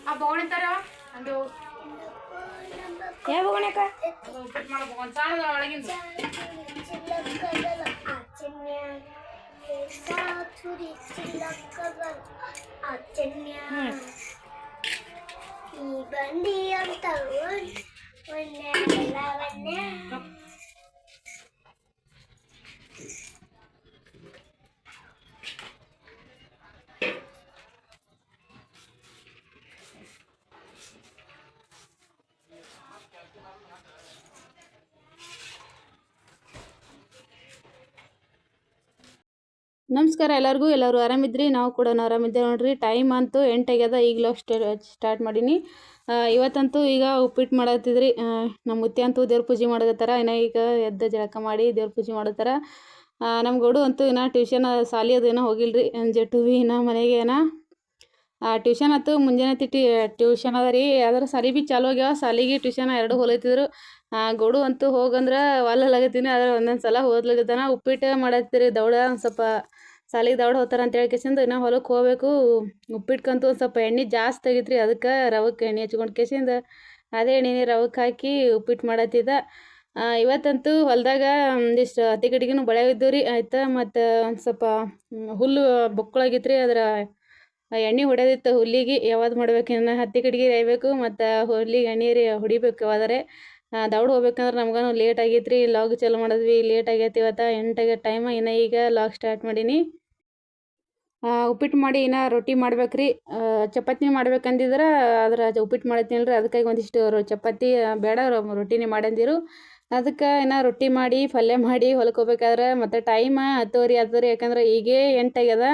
ಆ ಬೋಗಣಿ ತರ ಒಂದು ಯಾವ ಬೋಗಣಿ ಅಕ್ಕ? ಉಪ್ಪಿಟ್ಟು ಮಾಡೋ ಬೋಗಣಿ ಸಾಣದ ಒಳಗಿಂದ ಈ ಬಂಡಿ ಅಂತ ನಮಸ್ಕಾರ ಎಲ್ಲರೂ ಆರಾಮಿದ್ರಿ. ನಾವು ಕೂಡ ಆರಾಮಿದ್ದೇವೆ ನೋಡ್ರಿ. ಟೈಮ್ ಅಂತೂ 8 ಆಗ್ಯದ. ಈಗಲೂ ಸ್ಟಾರ್ಟ್ ಮಾಡೀನಿ. ಇವತ್ತಂತೂ ಈಗ ಉಪ್ಪಿಟ್ಟು ಮಾಡತ್ತಿದ್ರಿ. ನಮ್ಮ ಮುತ್ತೆ ಅಂತೂ ದೇವ್ರ ಪೂಜೆ ಮಾಡಕತ್ತಾರ. ಇನ್ನು ಈಗ ಎದ್ದು ಜಳಕ ಮಾಡಿ ದೇವ್ರ ಪೂಜೆ ಮಾಡತ್ತಾರ. ನಮ್ಮ ಗೌಡು ಅಂತೂ ಇನ್ನು ಟ್ಯೂಷನ್ ಸಾಲಿ ಅದು ಏನೋ ಹೋಗಿಲ್ರಿ. ಜಟ್ಟು ಭೀ ಇನ್ನು ಮನೆಗೆ ಟ್ಯೂಷನ್ ಆಯ್ತು. ಮುಂಜಾನೆ ಟ್ಯೂಷನ್ ಅದ ರೀ. ಅದರ ಸಾಲಿ ಭೀ ಚಾಲು ಆಗ್ಯಾವ. ಸಾಲಿಗೆ ಟ್ಯೂಷನ್ ಎರಡು ಹೋಲತ್ತಿದ್ರು. ಗೌಡು ಅಂತೂ ಹೋಗಂದ್ರೆ ಒಲ್ಲಲಾಗತ್ತೀನಿ. ಆದ್ರೆ ಒಂದೊಂದು ಸಲ ಹೋದ್ಲಾಗತ್ತಾನ. ಉಪ್ಪಿಟ್ಟು ಮಾಡತ್ತೀರಿ ದೌಡ ಒಂದು ಸ್ವಲ್ಪ ಸಾಲಿಗೆ ದೌಡ ಹೋಗ್ತಾರ ಅಂತ ಹೇಳ್ಕೇಸಿಂದು ಇನ್ನು ಹೊಲಕ್ಕೆ ಹೋಗ್ಬೇಕು. ಉಪ್ಪಿಟ್ಕಂತೂ ಒಂದು ಸ್ವಲ್ಪ ಎಣ್ಣೆ ಜಾಸ್ತಿ ಆಗೈತ್ರಿ. ಅದಕ್ಕೆ ರವಕ್ಕೆ ಎಣ್ಣೆ ಹಚ್ಕೊಂಡು ಕೇಸಿಂದ ಅದೇ ಎಣ್ಣೆನೇ ರವಕ್ಕೆ ಹಾಕಿ ಉಪ್ಪಿಟ್ಟು ಮಾಡತ್ತಿದ್ದ. ಇವತ್ತಂತೂ ಹೊಲದಾಗ ಒಂದಿಷ್ಟು ಹತ್ತಿ ಕಡೆಗಿನೂ ಬೆಳೆವಿದ್ದು ರೀ. ಆಯ್ತಾ ಮತ್ತು ಒಂದು ಸ್ವಲ್ಪ ಹುಲ್ಲು ಬೊಕ್ಕಳಾಗಿತ್ತು. ಅದರ ಎಣ್ಣೆ ಹೊಡೆದಿತ್ತು ಹುಲ್ಲಿಗೆ. ಯಾವ್ದು ಮಾಡ್ಬೇಕು ಇನ್ನು ಹತ್ತಿ ಕಡೆಗೆ ರೇಯಬೇಕು ಮತ್ತು ಹುಲ್ಲಿಗೆ ಎಣ್ಣೆ ಹೊಡಿಬೇಕು. ಯಾವಾದರೆ ದೌಡ್ ಹೋಗ್ಬೇಕಂದ್ರೆ ನಮ್ಗೂ ಲೇಟ್ ಆಗೈತ್ರಿ. ಲಾಗ್ ಚಾಲು ಮಾಡಿದ್ವಿ, ಲೇಟ್ ಆಗೈತಿ. ಇವತ್ತು 8 ಆಗ್ಯದ ಟೈಮ್. ಇನ್ನು ಈಗ ಲಾಗ್ ಸ್ಟಾರ್ಟ್ ಮಾಡೀನಿ. ಉಪ್ಪಿಟ್ಟು ಮಾಡಿ ಇನ್ನು ರೊಟ್ಟಿ ಮಾಡ್ಬೇಕ್ರಿ. ಚಪಾತಿ ಮಾಡ್ಬೇಕಂದಿದ್ರೆ ಅದ್ರ ಉಪ್ಪಿಟ್ಟು ಮಾಡತ್ತೀನಿ ರೀ. ಅದಕ್ಕಾಗಿ ಒಂದಿಷ್ಟು ಚಪಾತಿ ಬೇಡ ರೊಟ್ಟಿನೇ ಮಾಡಂದಿರು. ಅದಕ್ಕೆ ಇನ್ನು ರೊಟ್ಟಿ ಮಾಡಿ ಪಲ್ಯ ಮಾಡಿ ಹೊಲಕ್ಕೆ ಹೋಗ್ಬೇಕಾದ್ರೆ ಮತ್ತು ಟೈಮ್ 10 ಆಗ್ತದೆ. ಯಾಕಂದ್ರೆ ಈಗೇ 8 ಆಗ್ಯದ.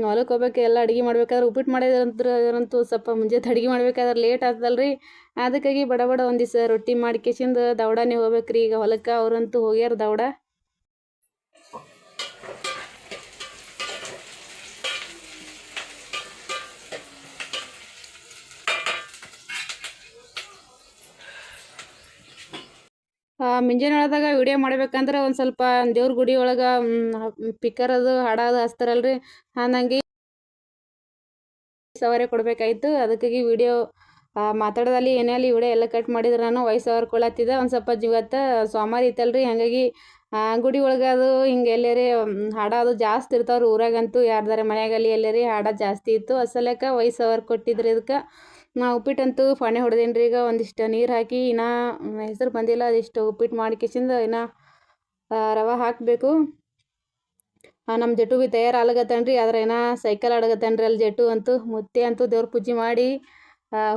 ಹೊಲಕ್ಕೆ ಹೋಗ್ಬೇಕು. ಎಲ್ಲ ಅಡುಗೆ ಮಾಡ್ಬೇಕಾದ್ರೆ ಉಪ್ಪಿಟ್ಟು ಮಾಡಿದ್ರಂತೂ ಸ್ವಲ್ಪ ಮುಂಜಾನೆ ಅಡುಗೆ ಮಾಡ್ಬೇಕಾದ್ರೆ ಲೇಟ್ ಆಗ್ತದಲ್ರಿ. ಅದಕ್ಕಾಗಿ ಬಡ ಒಂದಿವ್ಸ ರೊಟ್ಟಿ ಮಾಡಿ ಕೇಸಿಂದ ದೌಡನೇ ಹೋಗ್ಬೇಕ್ರಿ ಈಗ ಹೊಲಕ್ಕೆ. ಅವ್ರಂತೂ ಹೋಗ್ಯಾರ ದೌಡ. ಮುಂಜಾನೆ ಒಳದಾಗ ವಿಡಿಯೋ ಮಾಡ್ಬೇಕಂದ್ರೆ ಒಂದು ಸ್ವಲ್ಪ ದೇವ್ರ ಗುಡಿ ಒಳಗೆ ಪಿಕ್ಕರ್ ಅದು ಹಾಡೋದು ಹಚ್ತಾರಲ್ರಿ. ಹಾಗಾಗಿ ಸವಾರಿ ಕೊಡಬೇಕಾಯ್ತು. ಅದಕ್ಕಾಗಿ ವಿಡಿಯೋ ಮಾತಾಡೋದಲ್ಲಿ ಏನೇ ಅಲ್ಲಿ ವಿಡಿಯೋ ಎಲ್ಲ ಕಟ್ ಮಾಡಿದ್ರೆ ನಾನು ವಾಯ್ಸ್ ಓವರ್ ಕೊಡತ್ತಿದ್ದೆ. ಒಂದು ಸ್ವಲ್ಪ ಇವತ್ತು ಸೋಮವಾರ ಇತ್ತಲ್ರಿ. ಹಾಗಾಗಿ ಗುಡಿ ಒಳಗೆ ಅದು ಹಿಂಗೆ ಎಲ್ಲೇರಿ ಹಾಡೋದು ಜಾಸ್ತಿ ಇರ್ತಾವ್ರಿ. ಊರಾಗಂತೂ ಯಾರ್ದಾರೆ ಮನೆಯಾಗಲ್ಲಿ ಎಲ್ಲೇರಿ ಹಾಡೋದು ಜಾಸ್ತಿ ಇತ್ತು. ಅಸಲಕ್ಕೆ ವಾಯ್ಸ್ ಓವರ್ ಕೊಟ್ಟಿದ್ರಿ. ಇದಕ್ಕೆ ಉಪ್ಪಿಟ್ಟಂತೂ ಫಾಣೆ ಹೊಡೆದೇನ್ರಿ. ಈಗ ಒಂದಿಷ್ಟು ನೀರು ಹಾಕಿ ಇನ್ನು ಹೆಸರು ಬಂದಿಲ್ಲ. ಅದಿಷ್ಟು ಉಪ್ಪಿಟ್ಟು ಮಾಡಿಕೆಸಿಂದ ಇನ್ನು ರವೆ ಹಾಕಬೇಕು. ನಮ್ಮ ಜಟ್ಟು ಭೀ ತಯಾರಾಗತ್ತನ್ರಿ. ಆದ್ರೆ ಏನೋ ಸೈಕಲ್ ಆಡಗತ್ತನ್ರಿ ಅಲ್ಲಿ ಜಟ್ಟು ಅಂತೂ. ಮುತ್ತೆ ಅಂತೂ ದೇವ್ರ ಪೂಜೆ ಮಾಡಿ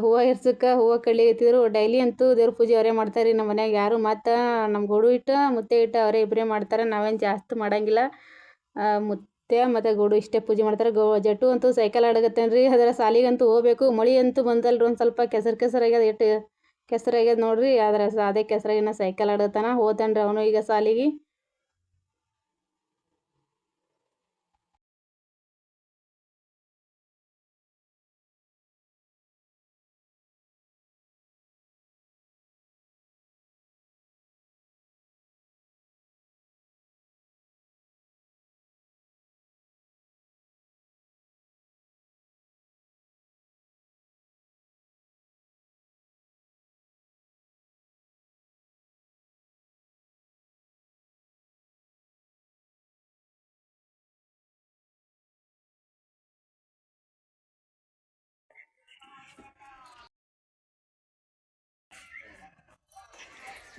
ಹೂವು ಎರ್ಸಕ್ಕೆ ಹೂವು ಕಡ್ಲಿಗತ್ತಿದ್ರು. ಡೈಲಿ ಅಂತೂ ದೇವ್ರ ಪೂಜೆ ಅವರೇ ಮಾಡ್ತಾರೆ ನಮ್ಮ ಮನ್ಯಾಗ. ಯಾರು ಮತ್ತು ನಮ್ಮ ಗೌಡು ಇಟ್ಟು ಮುತ್ತೆ ಇಟ್ಟು ಅವರೇ ಇಬ್ಬರೇ ಮಾಡ್ತಾರೆ. ನಾವೇನು ಜಾಸ್ತಿ ಮಾಡೋಂಗಿಲ್ಲ. ಮುತ್ತೆ ಮತ್ತು ಗೌಡು ಇಷ್ಟೇ ಪೂಜೆ ಮಾಡ್ತಾರೆ. ಜಟ್ಟು ಅಂತೂ ಸೈಕಲ್ ಆಡಗತ್ತನ್ರಿ. ಅದರ ಸಾಲಿಗಂತೂ ಹೋಗ್ಬೇಕು. ಮಳೆ ಅಂತೂ ಬಂದಲ್ರಿ. ಒಂದು ಸ್ವಲ್ಪ ಕೆಸರಾಗ್ಯದ. ಎಷ್ಟು ಕೆಸರಾಗ್ಯದ ನೋಡ್ರಿ. ಆದ್ರೆ ಅದೇ ಕೆಸರಾಗಿನ ಸೈಕಲ್ ಆಡತಾನ. ಹೋತಾನ್ರಿ ಅವನು ಈಗ ಸಾಲಿಗೆ.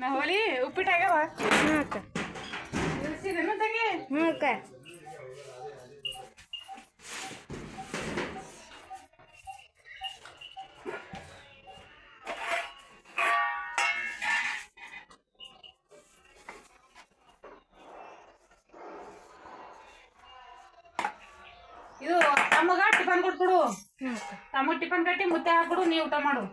ನಾ ಹೋಲಿ ಉಪ್ಪಿಟ್ಟು ಆಗ್ಯಾವ. ಹ್ಞೂ ಅಕ್ಕ. ಹ್ಞೂ ಅಕ್ಕ. ಇದು ತಮ್ಮಗ ಟಿಫನ್ ಕೊಟ್ಬಿಡು. ತಮ್ಮ ಟಿಫನ್ ಕಟ್ಟಿ ಮುತ್ತೆ ಹಾಕ್ಬಿಡು. ನೀ ಊಟ ಮಾಡು.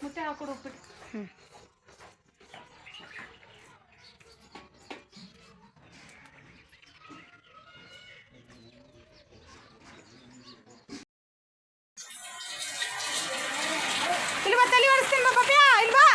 ಮುತ್ತೆ ಹಾಕೊಡು ಉಪ್ಪಿಟ್ಟು. ಹ್ಞೂ ಇಲ್ಲಿ ಬಾ, ತಲೆ ಒರೆಸ್ತೀನಿ ಬಾ ಪಪ್ಯಾ, ಇಲ್ಲಿ ಬಾ.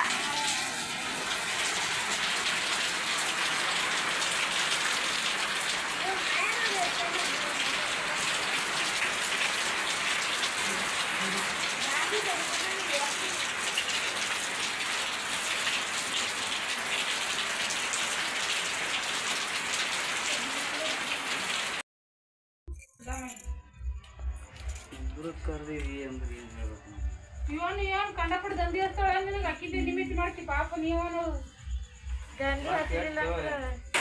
ಇವನು ಏನು ಕಂಡಪಟ್ಟು ದಂಧಿ ಹಚ್ತಾಳೆ ನಿನಗೆ ಅಕ್ಕಿದ್ದೆ ನಿಮಿತ್ ಮಾಡ್ತಿ ಪಾಪ ನೀವನು ದಂಡಿ ಹತ್ತಿಲ್ಲ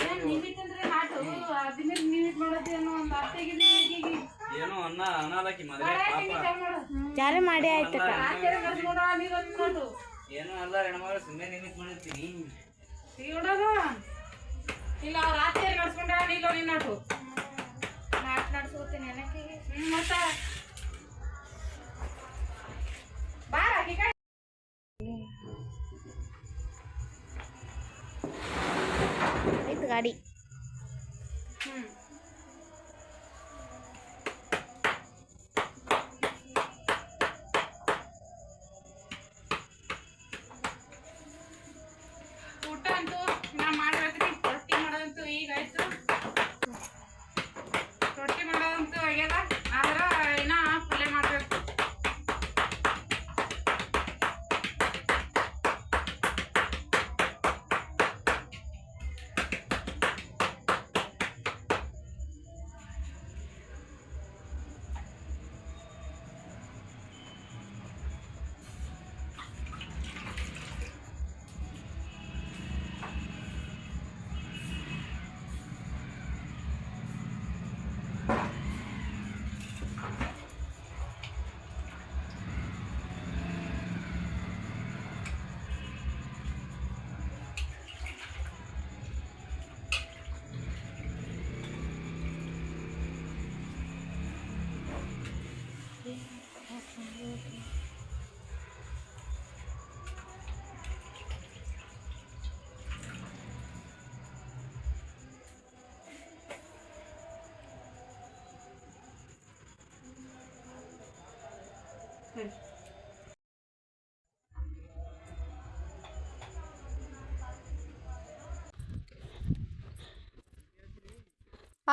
ಏನು ನಿಮಿತ್ ಅಂದ್ರೆ ನಾಟು ಅದನ್ನ ನಿಮಿತ್ ಮಾಡೋದು ಏನೋ ಒಂದು ಅತ್ತೆಗಿದ್ದು ಏನೋ ಅನ್ನಲಕ್ಕಿ ಮದುವೆ ಪಾಪ ಚಾಲು ಮಾಡಿ ಆಯ್ತು ನೋಡು ಏನೋ ಅಲ್ಲ ಹೆಣ್ಮಗಳು ಸುಮ್ಮನೆ ನಿಮಿತ್ ಮಾಡಿರ್ತೀನಿ ನೋಡೋದು ಇಲ್ಲ ಅವ್ರ ಆತ್ತೆಯರ್ ನಡ್ಸ್ಕೊಂಡ ನೀಲೋ ನಿನ್ನಟು ನಡ್ಸ್ಕೊತೀನಿ ಏನಕ್ಕೆ ಮತ್ತ ಬಾರ ಈಗ ಆಯ್ತು ಗಾಡಿ ಊಟ ಅಂತೂ ನಾ ಮಾಡ್ಬೇಕ್ರಿ. ರೊಟ್ಟಿ ಮಾಡೋದಂತೂ ಈಗ ಆಯ್ತು. ರೊಟ್ಟಿ ಮಾಡೋದಂತೂ ಆಗ್ಯದ, ಆದ್ರ ಇನ್ನ ಪಲ್ಯ ಮಾಡ್ಬೇಕು.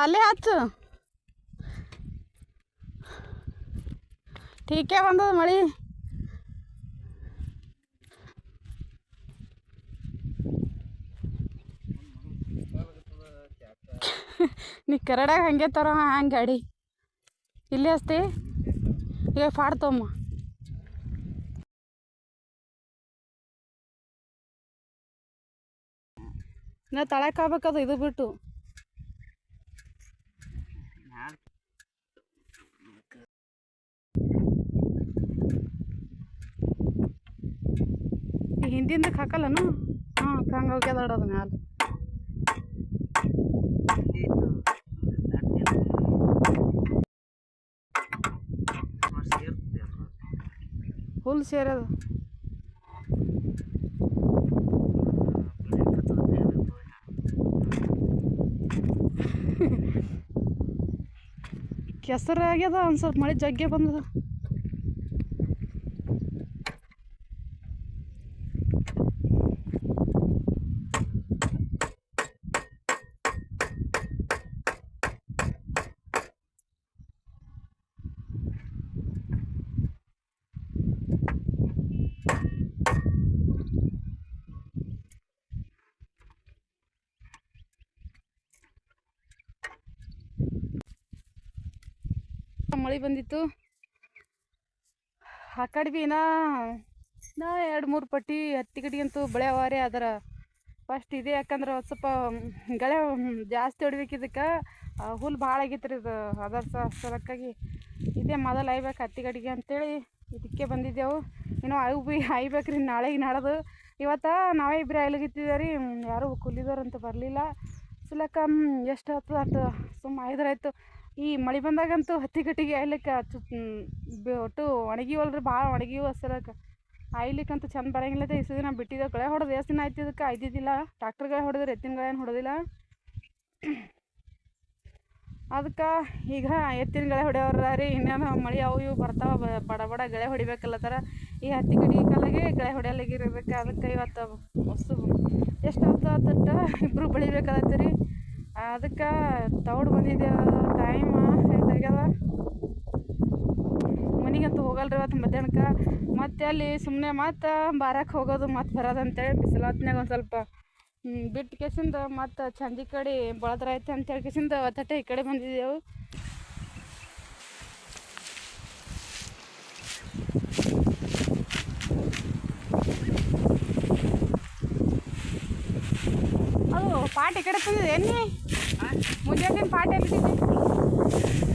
ಅಲ್ಲೇ ಹಚ್ಚು. ಟೀಕೆ ಬಂದದ ಮಳಿ. ನೀ ಕರಡಾಗ ಹಂಗೆ ತರ ಹಂಗೆ ಗಾಡಿ ಇಲ್ಲೇ ಹಚ್ತಿ. ಈಗ ಫಾಡ್ ತೊಮ್ಮ. ನಾ ತಳಕ್ಕೆ ಆಗ್ಬೇಕದು ಇದು ಬಿಟ್ಟು. ಹಿಂದಿಂದಕ್ಕೆ ಹಾಕಲ್ಲನು? ಹಾಂ ಹಂಗೆ ಹೋಗ್ಯದಾಡೋದು ಮ್ಯಾಲ. ಹುಲ್ ಸೇರದ. ಕೆಸರು ಆಗ್ಯದ, ಒಂದು ಸ್ವಲ್ಪ ಮಳೆ ಜಗ್ಗೆ ಬಂದದ. ಮಳೆ ಬಂದಿತ್ತು. ಆ ಕಡೆ ಭೀ ನಾ 2-3 ಪಟ್ಟಿ ಹತ್ತಿ ಕಡೆ ಅಂತೂ ಬೆಳೆವಾರೆ. ಅದರ ಫಸ್ಟ್ ಇದೆ, ಯಾಕಂದ್ರೆ ಒಂದು ಸ್ವಲ್ಪ ಗಳೆ ಜಾಸ್ತಿ ಹೊಡಿಬೇಕು. ಇದಕ್ಕೆ ಹುಲ್ಲು ಭಾಳ ಆಗೈತೆ ರೀ ಇದು. ಅದರ ಸಲಕ್ಕಾಗಿ ಇದೇ ಮೊದಲು ಆಯ್ಬೇಕು ಹತ್ತಿ ಕಡೆಗೆ ಅಂತೇಳಿ ಇದಕ್ಕೆ ಬಂದಿದ್ದೆವು. ಇನ್ನೂ ಅವು ಭೀ ಆಯ್ಬೇಕು ರೀ ನಾಳೆಗೆ ನಾಡೋದು. ಇವತ್ತು ನಾವೇ ಇಬ್ಬರೇ ಆಯ್ಲಿಗಿತ್ತಿದ್ದೇವೆ ರೀ, ಯಾರೂ ಕೂಲಿದವ್ರಂತೂ ಬರಲಿಲ್ಲ. ಸಲಕ್ಕ ಎಷ್ಟು ಆಗ್ತದೆ ಅಷ್ಟು ಸುಮ್ಮ ಆಯ್ದ್ರಾಯ್ತು. ಈ ಮಳೆ ಬಂದಾಗಂತೂ ಹತ್ತಿ ಕಟ್ಟಿಗೆ ಆಯ್ಲಿಕ್ಕೆ ಒಟ್ಟು ಒಣಗಿವಲ್ರಿ ಭಾಳ ಒಣಗಿವು ಅಸಲಕ್ಕೆ ಆಯ್ಲಿಕ್ಕಂತೂ ಚಂದ ಬರಂಗಿಲ್ಲ ಇಷ್ಟು ದಿನ ಬಿಟ್ಟಿದ್ದೇವೆ ಗಳೆ ಹೊಡೆದು ಎಷ್ಟು ದಿನ ಆಯ್ತು ಇದಕ್ಕೆ ಆಯ್ದಿದ್ದಿಲ್ಲ ಟ್ರಾಕ್ಟರ್ ಗಳೆ ಹೊಡೆದ್ರೆ ಎತ್ತಿನ ಗಳೆ ಏನು ಹೊಡೆದಿಲ್ಲ ಅದಕ್ಕೆ ಈಗ ಎತ್ತಿನ ಗಳೆ ಹೊಡೆಯವ್ರ ರೀ ಇನ್ನೇನು ಮಳೆ ಅವು ಇವು ಬರ್ತಾವೆ ಬಡ ಬಡ ಗಳೆ ಹೊಡಿಬೇಕಲ್ಲತ್ತಾರ ಈ ಹತ್ತಿ ಕಟ್ಟಿಗೆ ಕಾಲಾಗೆ ಗಳೆ ಹೊಡೆಯಲಾಗಿರ್ಬೇಕು ಅದಕ್ಕೆ ಇವತ್ತು ವಸ್ತು ಎಷ್ಟು ತಟ್ಟ ಇಬ್ಬರು ಬೆಳಿಬೇಕಾಗತ್ತೆ ರೀ ಅದಕ್ಕೆ ತೌಡು ಬಂದಿದ್ದೇವೆ ಟೈಮ್ ಎಂಟಾಗ್ಯದ ಮನೆಗಂತೂ ಹೋಗಲ್ರಿ ಇವತ್ತು ಮಧ್ಯಾಹ್ನಕ್ಕೆ ಮತ್ತೆ ಅಲ್ಲಿ ಸುಮ್ಮನೆ ಮತ್ತು ಬಾರಕ್ಕೆ ಹೋಗೋದು ಮತ್ತು ಬರೋದು ಅಂತೇಳಿ ಬಿಸಿಲು ಹೊತ್ನಾಗ ಒಂದು ಸ್ವಲ್ಪ ಬಿಟ್ಟು ಕೇಸಿಂದ ಮತ್ತು ಸಂಜೆ ಕಡೆ ಬಳದ್ರ ಐತೆ ಅಂತೇಳಿ ಕೇಸಿಂದ ಒತ್ತಟ್ಟೆ ಈ ಕಡೆ ಬಂದಿದ್ದೆವು ಅದು ಪಾಟ್ ಈ ಕಡೆ ತಂದಿದೆ ಎಣ್ಣೆ ಮುಂಜಾನೆ ಪಾಟ್ ಎಲ್ಲಿಟ್ಟಿದ್ದೆ